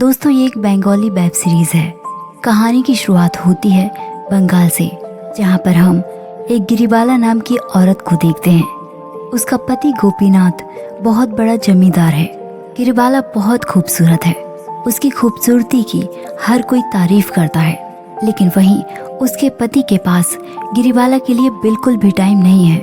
दोस्तों, ये एक बंगाली वेब सीरीज है। कहानी की शुरुआत होती है बंगाल से, जहाँ पर हम एक गिरिबाला नाम की औरत को देखते हैं। उसका पति गोपीनाथ बहुत बड़ा जमींदार है। गिरिबाला बहुत खूबसूरत है। उसकी खूबसूरती की हर कोई तारीफ करता है, लेकिन वहीं उसके पति के पास गिरिबाला के लिए बिल्कुल भी टाइम नहीं है।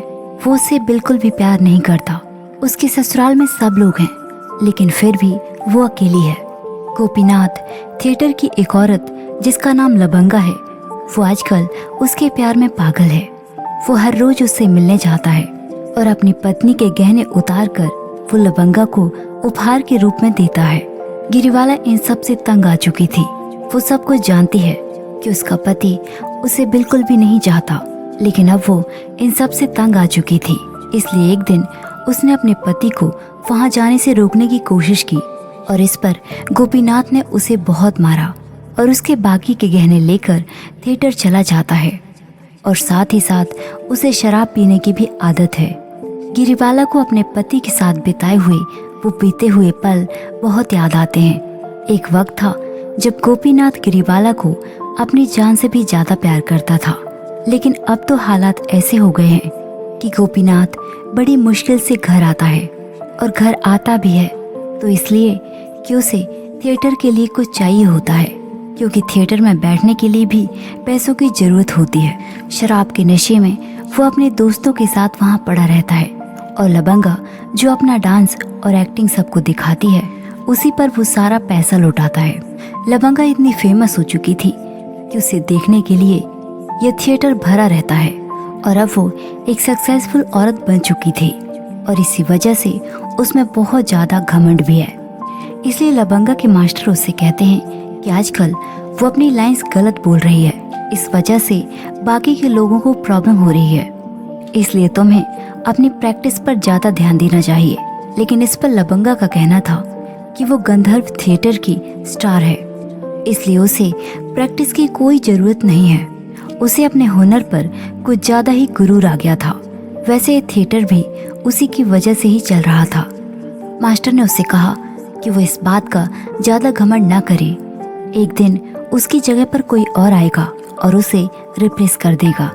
वो उससे बिल्कुल भी प्यार नहीं करता। उसके ससुराल में सब लोग हैं, लेकिन फिर भी वो अकेली है। गोपीनाथ थिएटर की एक औरत जिसका नाम लबंगा है, वो आजकल उसके प्यार में पागल है। वो हर रोज उससे मिलने जाता है और अपनी पत्नी के गहने उतार कर वो लबंगा को उपहार के रूप में देता है। गिरिबाला इन सब से तंग आ चुकी थी। वो सब कुछ जानती है कि उसका पति उसे बिल्कुल भी नहीं चाहता, लेकिन अब वो इन सब से तंग आ चुकी थी। इसलिए एक दिन उसने अपने पति को वहां जाने से रोकने की कोशिश की और इस पर गोपीनाथ ने उसे बहुत मारा और उसके बाकी के गहने लेकर थिएटर चला जाता है। और साथ ही साथ उसे शराब पीने की भी आदत है। गिरिबाला को अपने पति के साथ बिताए हुए वो बीते हुए पल बहुत याद आते हैं। एक वक्त था जब गोपीनाथ गिरिबाला को अपनी जान से भी ज्यादा प्यार करता था, लेकिन अब तो हालात ऐसे हो गए हैं कि गोपीनाथ बड़ी मुश्किल से घर आता है, और घर आता भी है तो इसलिए कि उसे थिएटर के लिए कुछ चाहिए होता है, क्योंकि थिएटर में बैठने के लिए भी पैसों की जरूरत होती है। शराब के नशे में वो अपने दोस्तों के साथ वहाँ पड़ा रहता है, और लबंगा जो अपना डांस और एक्टिंग सबको दिखाती है, उसी पर वो सारा पैसा लौटाता है। लबंगा इतनी फेमस हो चुकी थी कि उसे देखने के लिए यह थिएटर भरा रहता है, और अब वो एक सक्सेसफुल औरत बन चुकी थी, और इसी वजह से उसमें बहुत ज्यादा घमंड भी है। इसलिए लबंगा के मास्टर उससे कहते हैं कि आजकल वो अपनी लाइंस गलत बोल रही है, इस वजह से बाकी के लोगों को प्रॉब्लम हो रही है, इसलिए तुम्हें अपनी प्रैक्टिस पर ज्यादा ध्यान देना चाहिए। लेकिन इस पर लबंगा का कहना था कि वो गंधर्व थिएटर की स्टार है, इसलिए उसे प्रैक्टिस की कोई जरूरत नहीं है। उसे अपने हुनर पर कुछ ज्यादा ही गुरूर आ गया था। वैसे ये थिएटर भी उसी की वजह से ही चल रहा था। मास्टर ने उससे कहा कि वो इस बात का ज्यादा घमंड ना करे। एक दिन उसकी जगह पर कोई और आएगा और उसे रिप्लेस कर देगा।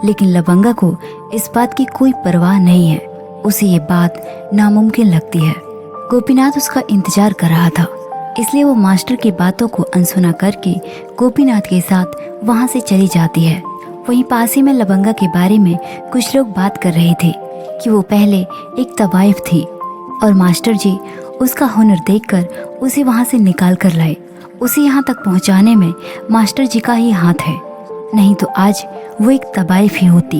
लेकिन लबंगा को इस बात की कोई परवाह नहीं है। उसे ये बात नामुमकिन लगती है। गोपीनाथ उसका इंतजार कर रहा था, इसलिए वो मास्टर की बातों को अनसुना करके गोपीनाथ के साथ वहां से चली जाती है। वहीं पास ही में लबंगा के बारे में कुछ लोग बात कर रहे थे कि वो पहले एक तवाइफ थी, और मास्टर जी उसका हुनर देखकर उसे वहां से निकाल कर लाए। उसे यहाँ तक पहुँचाने में मास्टर जी का ही हाथ है, नहीं तो आज वो एक तवाइफ ही होती।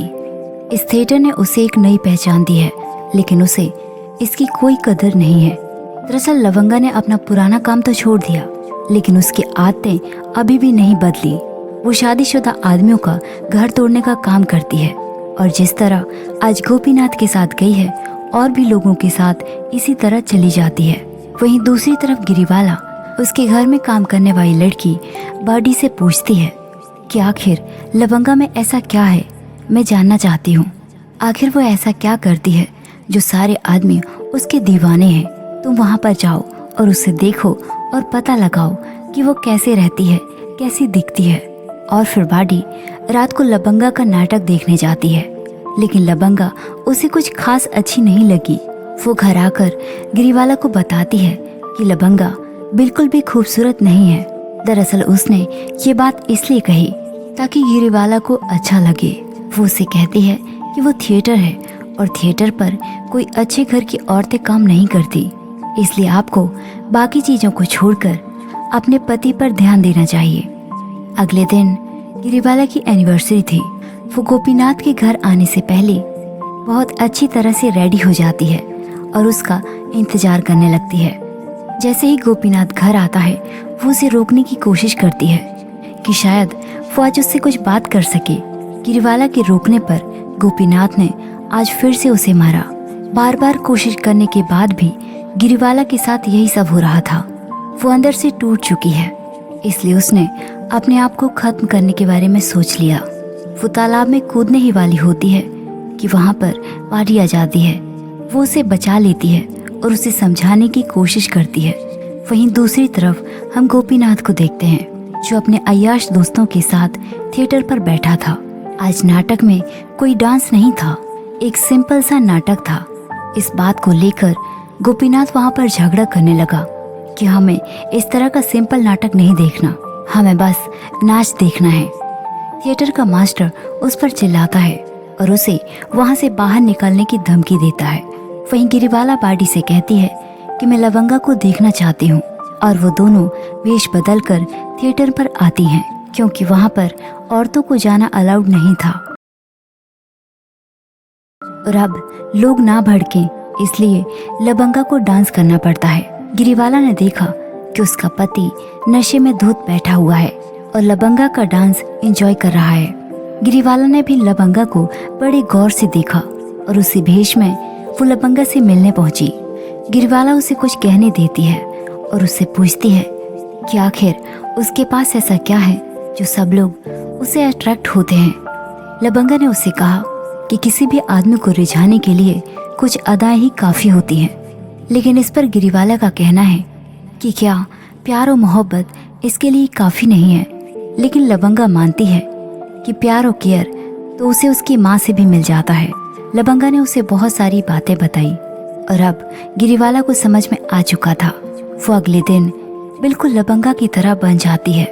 इस थिएटर ने उसे एक नई पहचान दी है, लेकिन उसे इसकी कोई कदर नहीं है। दरअसल लबंगा ने अपना पुराना काम तो छोड़ दिया, लेकिन उसकी आदतें अभी भी नहीं बदली। वो शादीशुदा आदमियों का घर तोड़ने का काम करती है, और जिस तरह आज गोपीनाथ के साथ गई है, और भी लोगों के साथ इसी तरह चली जाती है। वहीं दूसरी तरफ गिरिबाला उसके घर में काम करने वाली लड़की बॉडी से पूछती है कि आखिर लबंगा में ऐसा क्या है, मैं जानना चाहती हूँ। आखिर वो ऐसा क्या करती है जो सारे आदमी उसके दीवाने हैं। तुम वहाँ पर जाओ और उसे देखो और पता लगाओ कि वो कैसे रहती है, कैसी दिखती है। और फिर बॉडी रात को लबंगा का नाटक देखने जाती है, लेकिन लबंगा उसे कुछ खास अच्छी नहीं लगी। वो घर आकर गिरिबाला को बताती है कि लबंगा बिल्कुल भी खूबसूरत नहीं है। दरअसल उसने ये बात इसलिए कही ताकि गिरिबाला को अच्छा लगे। वो उसे कहती है कि वो थिएटर है, और थिएटर पर कोई अच्छे घर की औरतें काम नहीं करती, इसलिए आपको बाकी चीजों को छोड़कर अपने पति पर ध्यान देना चाहिए। अगले दिन गिरिबाला की एनिवर्सरी थी। वो गोपीनाथ के घर आने से पहले बहुत अच्छी तरह से रेडी हो जाती है और उसका इंतजार करने लगती है। जैसे ही गोपीनाथ घर आता है, वो उसे रोकने की कोशिश करती है कि शायद वो आज उससे कुछ बात कर सके। गिरिबाला के रोकने पर गोपीनाथ ने आज फिर से उसे मारा। बार बार कोशिश करने के बाद भी गिरिबाला के साथ यही सब हो रहा था। वो अंदर से टूट चुकी है, इसलिए उसने अपने आप को खत्म करने के बारे में सोच लिया। वो तालाब में कूदने ही वाली होती है कि वहाँ पर बाड़ी आ जाती है। वो उसे बचा लेती है और उसे समझाने की कोशिश करती है। वहीं दूसरी तरफ हम गोपीनाथ को देखते हैं जो अपने अय्याश दोस्तों के साथ थिएटर पर बैठा था। आज नाटक में कोई डांस नहीं था, एक सिंपल सा नाटक था। इस बात को लेकर गोपीनाथ वहाँ पर झगड़ा करने लगा कि हमें इस तरह का सिंपल नाटक नहीं देखना, हमें बस नाच देखना है। थिएटर का मास्टर उस पर चिल्लाता है और उसे वहाँ से बाहर निकलने की धमकी देता है। वहीं गिरिबाला बाडी से कहती है कि मैं लवंगा को देखना चाहती हूँ, और वो दोनों वेश बदल कर थिएटर पर आती हैं क्योंकि वहाँ पर औरतों को जाना अलाउड नहीं था। और अब लोग ना भड़कें इसलिए लवंगा को डांस करना पड़ता है। गिरिबाला ने देखा कि उसका पति नशे में धुत बैठा हुआ है और लवंगा का डांस एंजॉय कर रहा है। गिरिबाला ने भी लवंगा को बड़े गौर से देखा और उसी भेष में वो लवंगा से मिलने पहुंची। गिरिबाला उसे कुछ कहने देती है और उससे पूछती है कि आखिर उसके पास ऐसा क्या है जो सब लोग उसे अट्रैक्ट होते हैं। लवंगा ने उससे कहा कि किसी भी आदमी को रिझाने के लिए कुछ अदाएं ही काफी होती हैं, लेकिन इस पर गिरिबाला का कहना है कि क्या प्यार और मोहब्बत इसके लिए काफी नहीं है। लेकिन लवंगा मानती है कि प्यार और केयर तो उसे उसकी माँ से भी मिल जाता है। लवंगा ने उसे बहुत सारी बातें बताई और अब गिरिबाला को समझ में आ चुका था। वो अगले दिन बिल्कुल लवंगा की तरह बन जाती है।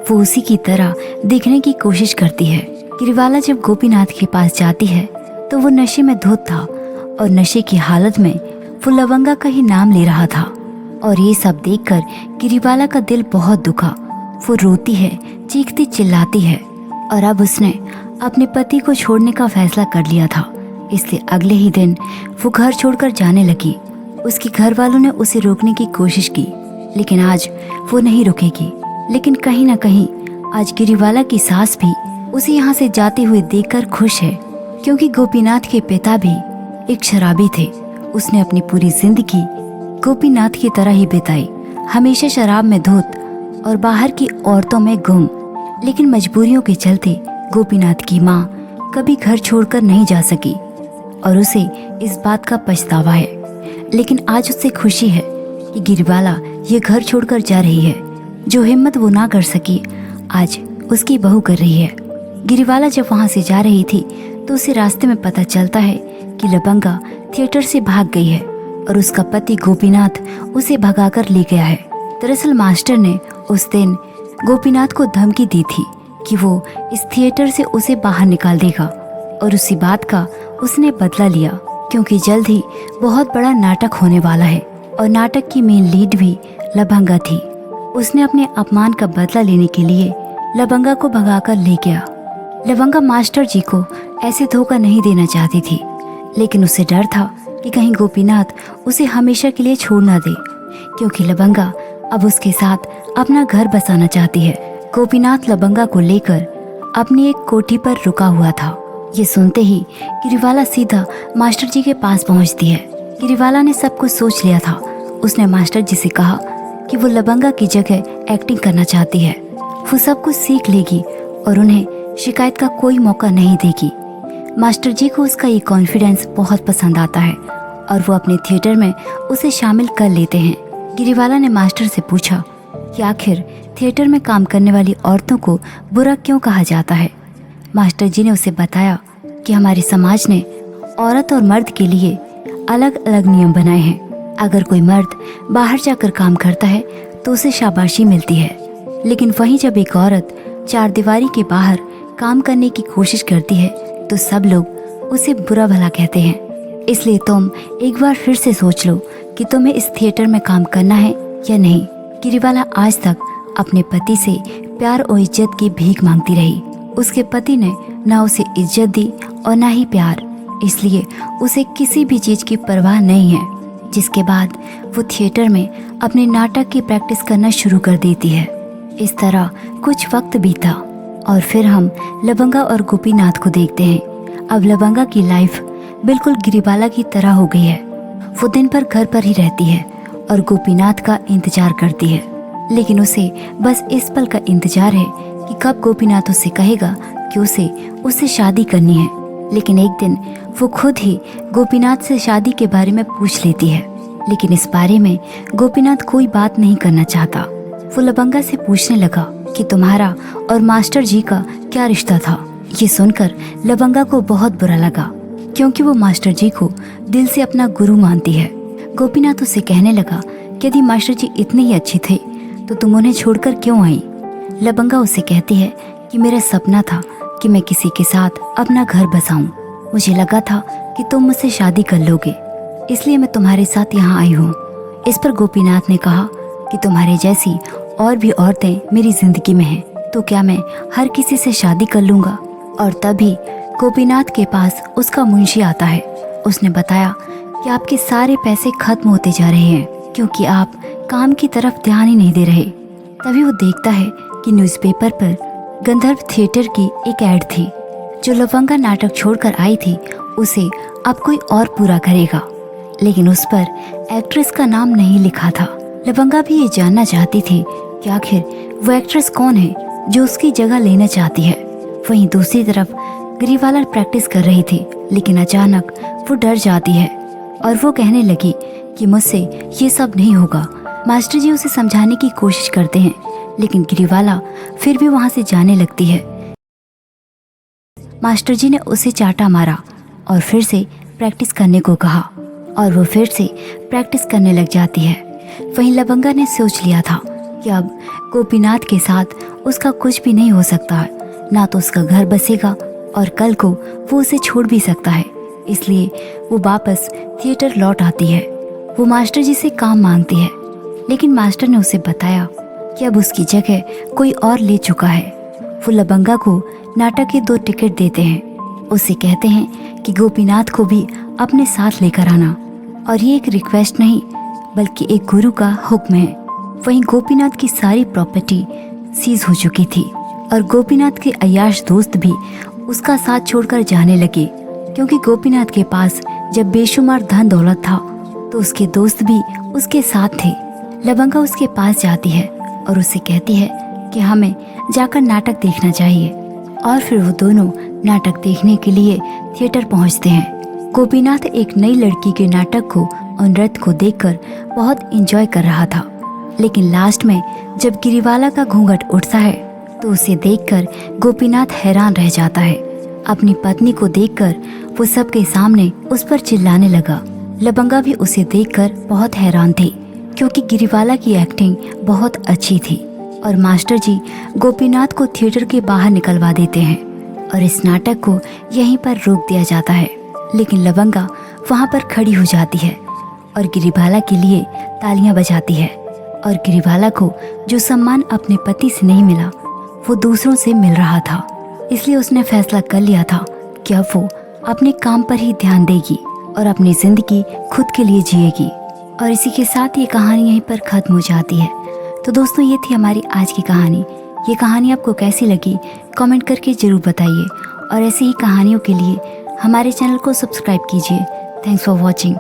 वो उसी की तरह दिखने की कोशिश करती है। गिरिबाला जब गोपीनाथ के पास जाती है तो वो नशे में धुत था और नशे की हालत में वो लवंगा का ही नाम ले रहा था। और ये सब देखकर गिरिबाला का दिल बहुत दुखा। वो रोती है, चीखती चिल्लाती है और अब उसने अपने पति को छोड़ने का फैसला कर लिया था। इसलिए अगले ही दिन वो घर छोड़कर जाने लगी। उसके घर वालों ने उसे रोकने की कोशिश की, लेकिन आज वो नहीं रुकेगी। लेकिन कहीं ना कहीं आज गिरिबाला की सास भी उसे यहाँ से जाते हुए देखकर खुश है, क्योंकि गोपीनाथ के पिता भी एक शराबी थे। उसने अपनी पूरी जिंदगी गोपीनाथ की तरह ही बिताई, हमेशा शराब में धुत और बाहर की औरतों में गुम। लेकिन मजबूरियों के चलते गोपीनाथ की माँ कभी घर छोड़कर नहीं जा सकी और उसे इस बात का पछतावा है। लेकिन आज उससे खुशी है कि गिरिबाला ये घर छोड़कर जा रही है। जो हिम्मत वो ना कर सकी आज उसकी बहू कर रही है। गिरिबाला जब वहाँ से जा रही थी तो उसे रास्ते में पता चलता है कि लवंगा थिएटर से भाग गई है और उसका पति गोपीनाथ उसे भगाकर ले गया है। दरअसल मास्टर ने उस दिन गोपीनाथ को धमकी दी थी कि वो इस थिएटर से उसे बाहर निकाल देगा, और उसी बात का उसने बदला लिया क्योंकि जल्द ही बहुत बड़ा नाटक होने वाला है और नाटक की मेन लीड भी लवंगा थी। उसने अपने अपमान का बदला लेने के लिए लवंगा को भगाकर ले गया। लवंगा मास्टर जी को ऐसे धोखा नहीं देना चाहती थी, लेकिन उसे डर था कि कहीं गोपीनाथ उसे हमेशा के लिए छोड़ ना दे, क्योंकि लवंगा अब उसके साथ अपना घर बसाना चाहती है। गोपीनाथ लवंगा को लेकर अपनी एक कोठी पर रुका हुआ था। ये सुनते ही गिरिबाला सीधा मास्टर जी के पास पहुंचती है। गिरिबाला ने सब कुछ सोच लिया था। उसने मास्टर जी से कहा कि वो लवंगा की जगह एक्टिंग करना चाहती है। वो सब कुछ सीख लेगी और उन्हें शिकायत का कोई मौका नहीं देगी। मास्टर जी को उसका ये कॉन्फिडेंस बहुत पसंद आता है और वो अपने थिएटर में उसे शामिल कर लेते हैं। गिरिबाला ने मास्टर से पूछा कि आखिर थिएटर में काम करने वाली औरतों को बुरा क्यों कहा जाता है। मास्टर जी ने उसे बताया कि हमारे समाज ने औरत और मर्द के लिए अलग अलग नियम बनाए हैं। अगर कोई मर्द बाहर जाकर काम करता है तो उसे शाबाशी मिलती है, लेकिन वहीं जब एक औरत चार दीवारी के बाहर काम करने की कोशिश करती है तो सब लोग उसे बुरा भला कहते हैं। इसलिए तुम एक बार फिर से सोच लो कि तुम्हें इस थिएटर में काम करना है या नहीं। गिरिबाला आज तक अपने पति से प्यार और इज्जत की भीख मांगती रही। उसके पति ने ना उसे इज्जत दी और ना ही प्यार, इसलिए उसे किसी भी चीज की परवाह नहीं है। जिसके बाद वो थिएटर में अपने नाटक की प्रैक्टिस करना शुरू कर देती है। इस तरह कुछ वक्त बीता और फिर हम लवंगा और गोपीनाथ को देखते हैं। अब लवंगा की लाइफ बिल्कुल गिरिबाला की तरह हो गई है। वो दिन भर घर पर ही रहती है और गोपीनाथ का इंतजार करती है, लेकिन उसे बस इस पल का इंतजार है कि कब गोपीनाथ उसे कहेगा कि उसे उससे शादी करनी है। लेकिन एक दिन वो खुद ही गोपीनाथ से शादी के बारे में पूछ लेती है, लेकिन इस बारे में गोपीनाथ कोई बात नहीं करना चाहता। वो लबंगा से पूछने लगा कि तुम्हारा और मास्टर जी का क्या रिश्ता था। ये सुनकर लबंगा को बहुत बुरा लगा, क्योंकि वो मास्टर जी को दिल से अपना गुरु मानती है। गोपीनाथ उसे कहने लगा कि यदि मास्टर जी इतने ही अच्छे थे तो तुम उन्हें छोड़कर क्यों आई। लबंगा उसे कहती है कि मेरा सपना था कि मैं किसी के साथ अपना घर बसाऊं। मुझे लगा था कि तुम मुझसे शादी कर लोगे, इसलिए मैं तुम्हारे साथ यहाँ आई हूँ। इस पर गोपीनाथ ने कहा कि तुम्हारे जैसी और भी औरतें मेरी जिंदगी में हैं, तो क्या मैं हर किसी से शादी कर लूँगा। और तभी गोपीनाथ के पास उसका मुंशी आता है। उसने बताया कि आपके सारे पैसे खत्म होते जा रहे हैं, क्योंकि आप काम की तरफ ध्यान ही नहीं दे रहे। तभी वो देखता है कि न्यूज़पेपर पर गंधर्व थिएटर की एक ऐड थी। जो लबंगा नाटक छोड़कर आई थी उसे अब कोई और पूरा करेगा, लेकिन उस पर एक्ट्रेस का नाम नहीं लिखा था। लबंगा भी ये जानना चाहती थी कि आखिर वो एक्ट्रेस कौन है जो उसकी जगह लेना चाहती है। वहीं दूसरी तरफ गिरिवाला प्रैक्टिस कर रही थी, लेकिन अचानक वो डर जाती है और वो कहने लगी कि मुझसे ये सब नहीं होगा। मास्टर जी उसे समझाने की कोशिश करते हैं, लेकिन गिरिवाला फिर भी वहां से जाने लगती है। मास्टर जी ने उसे चाटा मारा और फिर से प्रैक्टिस करने को कहा, और वो फिर से प्रैक्टिस करने लग जाती है। वहीं लबंगा ने सोच लिया था कि अब गोपीनाथ के साथ उसका कुछ भी नहीं हो सकता है, ना तो उसका घर बसेगा और कल को वो उसे छोड़ भी सकता है। इसलिए वो वापस थिएटर लौट आती है। वो मास्टर जी से काम मांगती है, लेकिन मास्टर ने उसे बताया कि अब उसकी जगह कोई और ले चुका है। वो लबंगा को नाटक के 2 टिकट देते हैं। उसे कहते हैं कि गोपीनाथ को भी अपने साथ लेकर आना, और ये एक रिक्वेस्ट नहीं बल्कि एक गुरु का हुक्म है। वहीं गोपीनाथ की सारी प्रॉपर्टी सीज हो चुकी थी और गोपीनाथ के अय्याश दोस्त भी उसका साथ छोड़कर जाने लगे, क्योंकि गोपीनाथ के पास जब बेशुमार धन दौलत था तो उसके दोस्त भी उसके साथ थे। लबंगा उसके पास जाती है और उसे कहती है कि हमें जाकर नाटक देखना चाहिए, और फिर वो दोनों नाटक देखने के लिए थिएटर पहुंचते हैं। गोपीनाथ एक नई लड़की के नाटक को और नृत्य को देखकर बहुत एंजॉय कर रहा था, लेकिन लास्ट में जब गिरिवाला का घूंघट उठता है तो उसे देखकर गोपीनाथ हैरान रह जाता है। अपनी पत्नी को देखकर वो सबके सामने उस पर चिल्लाने लगा। लबंगा भी उसे देखकर बहुत हैरान थी, क्योंकि गिरिवाला की एक्टिंग बहुत अच्छी थी। और मास्टर जी गोपीनाथ को थिएटर के बाहर निकलवा देते हैं और इस नाटक को यहीं पर रोक दिया जाता है। लेकिन लबंगा वहां पर खड़ी हो जाती है और गिरिबाला के लिए तालियां बजाती है। और गिरिबाला को जो सम्मान अपने पति से नहीं मिला वो दूसरों से मिल रहा था, इसलिए उसने फैसला कर लिया था कि अब वो अपने काम पर ही ध्यान देगी और अपनी जिंदगी खुद के लिए जिएगी। और इसी के साथ ये कहानी यहीं पर खत्म हो जाती है। तो दोस्तों, ये थी हमारी आज की कहानी। ये कहानी आपको कैसी लगी कमेंट करके ज़रूर बताइए, और ऐसी ही कहानियों के लिए हमारे चैनल को सब्सक्राइब कीजिए। Thanks for watching.